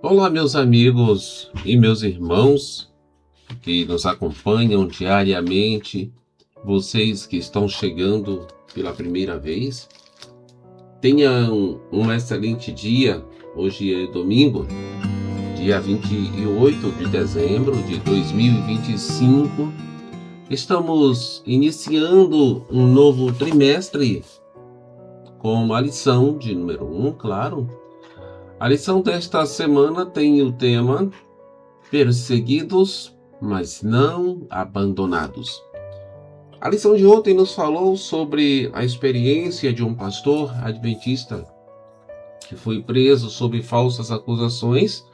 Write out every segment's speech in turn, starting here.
Olá, meus amigos e meus irmãos que nos acompanham diariamente, vocês que estão chegando pela primeira vez, tenham um excelente dia. Hoje é domingo, dia 28 de dezembro de 2025. Estamos iniciando um novo trimestre com a lição de número 1, claro. A lição desta semana tem o tema Perseguidos, mas não abandonados. A lição de ontem nos falou sobre a experiência de um pastor adventista que foi preso sob falsas acusações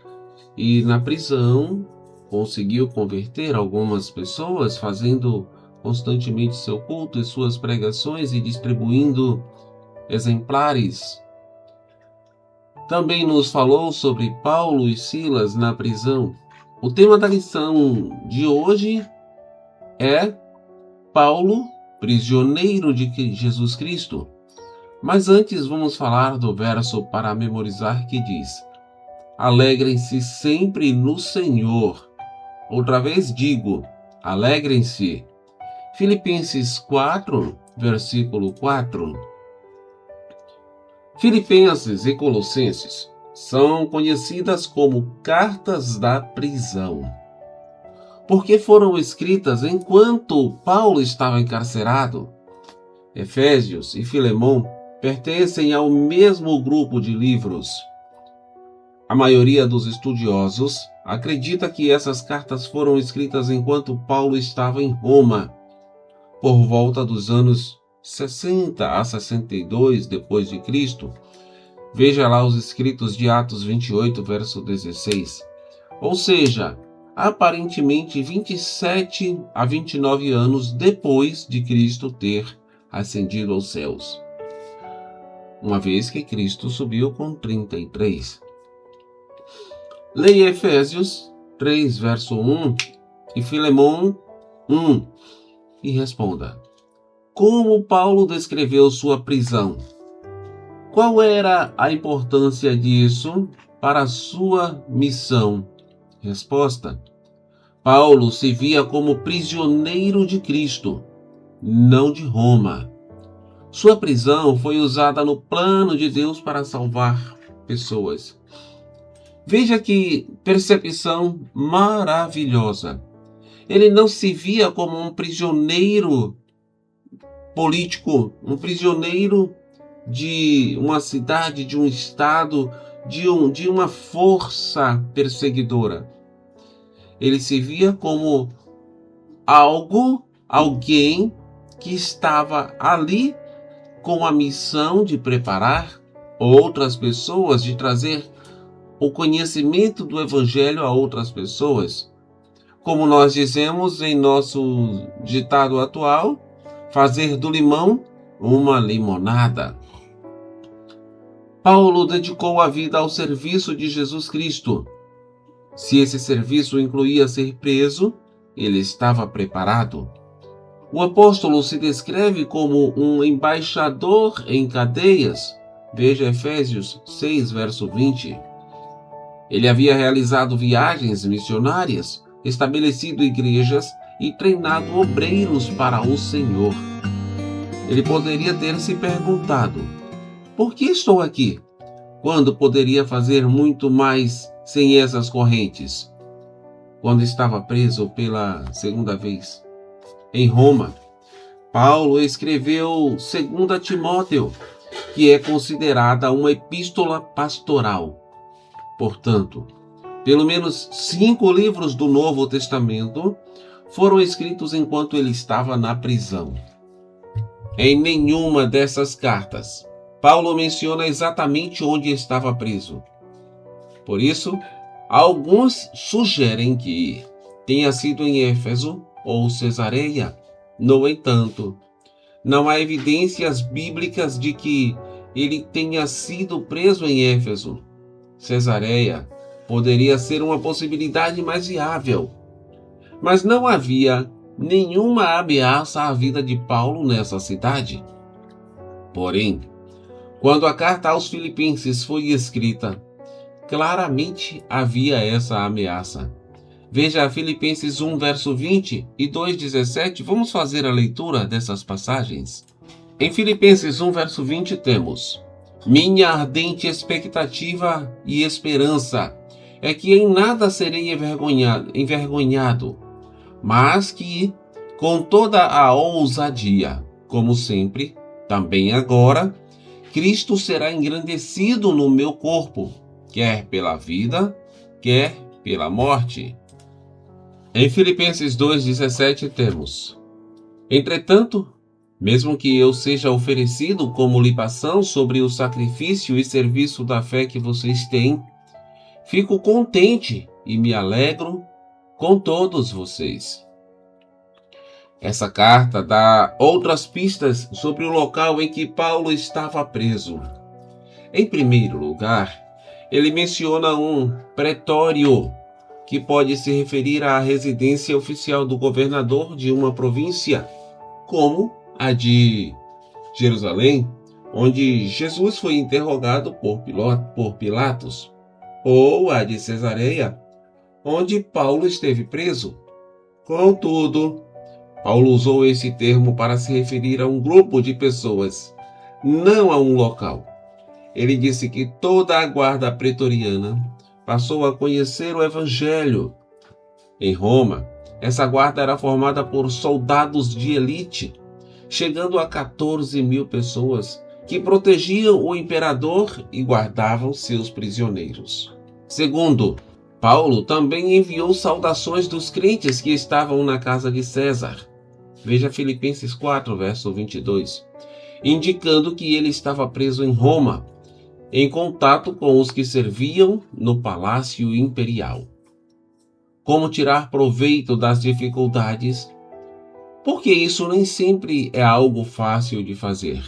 e na prisão conseguiu converter algumas pessoas, fazendo constantemente seu culto e suas pregações e distribuindo exemplares. Também nos falou sobre Paulo e Silas na prisão. O tema da lição de hoje é Paulo, prisioneiro de Jesus Cristo. Mas antes vamos falar do verso para memorizar que diz: Alegrem-se sempre no Senhor. Outra vez digo, alegrem-se. Filipenses 4, versículo 4. Filipenses e Colossenses são conhecidas como cartas da prisão, porque foram escritas enquanto Paulo estava encarcerado. Efésios e Filemão pertencem ao mesmo grupo de livros. A maioria dos estudiosos acredita que essas cartas foram escritas enquanto Paulo estava em Roma, por volta dos anos 60 a 62 depois de Cristo. Veja lá os escritos de Atos 28, verso 16. Ou seja, aparentemente 27 a 29 anos depois de Cristo ter ascendido aos céus, uma vez que Cristo subiu com 33. Leia Efésios 3, verso 1 e Filemão 1 e responda: como Paulo descreveu sua prisão? Qual era a importância disso para a sua missão? Resposta: Paulo se via como prisioneiro de Cristo, não de Roma. Sua prisão foi usada no plano de Deus para salvar pessoas. Veja que percepção maravilhosa. Ele não se via como um prisioneiro político, um prisioneiro de uma cidade, de um estado, de uma força perseguidora. Ele se via como alguém que estava ali com a missão de preparar outras pessoas, de trazer o conhecimento do Evangelho a outras pessoas. Como nós dizemos em nosso ditado atual, fazer do limão uma limonada. Paulo dedicou a vida ao serviço de Jesus Cristo. Se esse serviço incluía ser preso, ele estava preparado. O apóstolo se descreve como um embaixador em cadeias. Veja Efésios 6, verso 20. Ele havia realizado viagens missionárias, estabelecido igrejas e treinado obreiros para o Senhor. Ele poderia ter se perguntado: por que estou aqui? Quando poderia fazer muito mais sem essas correntes? Quando estava preso pela segunda vez em Roma, Paulo escreveu 2 Timóteo, que é considerada uma epístola pastoral. Portanto, pelo menos 5 livros do Novo Testamento foram escritos enquanto ele estava na prisão. Em nenhuma dessas cartas, Paulo menciona exatamente onde estava preso. Por isso, alguns sugerem que tenha sido em Éfeso ou Cesareia. No entanto, não há evidências bíblicas de que ele tenha sido preso em Éfeso. Cesareia poderia ser uma possibilidade mais viável, mas não havia nenhuma ameaça à vida de Paulo nessa cidade. Porém, quando a carta aos Filipenses foi escrita, claramente havia essa ameaça. Veja Filipenses 1, verso 20 e 2:17. Vamos fazer a leitura dessas passagens. Em Filipenses 1, verso 20 temos: minha ardente expectativa e esperança é que em nada serei envergonhado, mas que, com toda a ousadia, como sempre, também agora, Cristo será engrandecido no meu corpo, quer pela vida, quer pela morte. Em Filipenses 2:17 temos: entretanto, mesmo que eu seja oferecido como libação sobre o sacrifício e serviço da fé que vocês têm, fico contente e me alegro com todos vocês. Essa carta dá outras pistas sobre o local em que Paulo estava preso. Em primeiro lugar, ele menciona um pretório, que pode se referir à residência oficial do governador de uma província, como a de Jerusalém, onde Jesus foi interrogado por Pilatos, ou a de Cesareia, onde Paulo esteve preso. Contudo, Paulo usou esse termo para se referir a um grupo de pessoas, não a um local. Ele disse que toda a guarda pretoriana passou a conhecer o Evangelho. Em Roma, essa guarda era formada por soldados de elite, chegando a 14.000 pessoas que protegiam o imperador e guardavam seus prisioneiros. Segundo, Paulo também enviou saudações dos crentes que estavam na casa de César. Veja Filipenses 4, verso 22, indicando que ele estava preso em Roma, em contato com os que serviam no palácio imperial. Como tirar proveito das dificuldades? Porque isso nem sempre é algo fácil de fazer.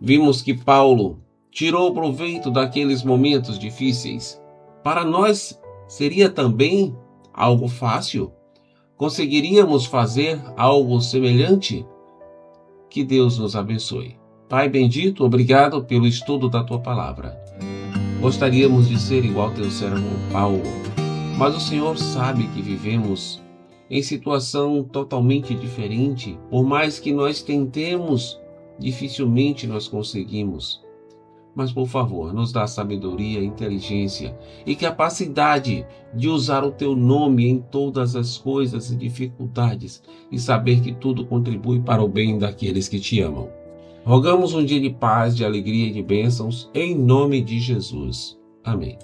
Vimos que Paulo tirou proveito daqueles momentos difíceis. Para nós, seria também algo fácil? Conseguiríamos fazer algo semelhante? Que Deus nos abençoe. Pai bendito, obrigado pelo estudo da Tua Palavra. Gostaríamos de ser igual teu servo Paulo, mas o Senhor sabe que vivemos em situação totalmente diferente. Por mais que nós tentemos, dificilmente nós conseguimos. Mas, por favor, nos dá sabedoria, inteligência e capacidade de usar o Teu nome em todas as coisas e dificuldades e saber que tudo contribui para o bem daqueles que Te amam. Rogamos um dia de paz, de alegria e de bênçãos, em nome de Jesus. Amém.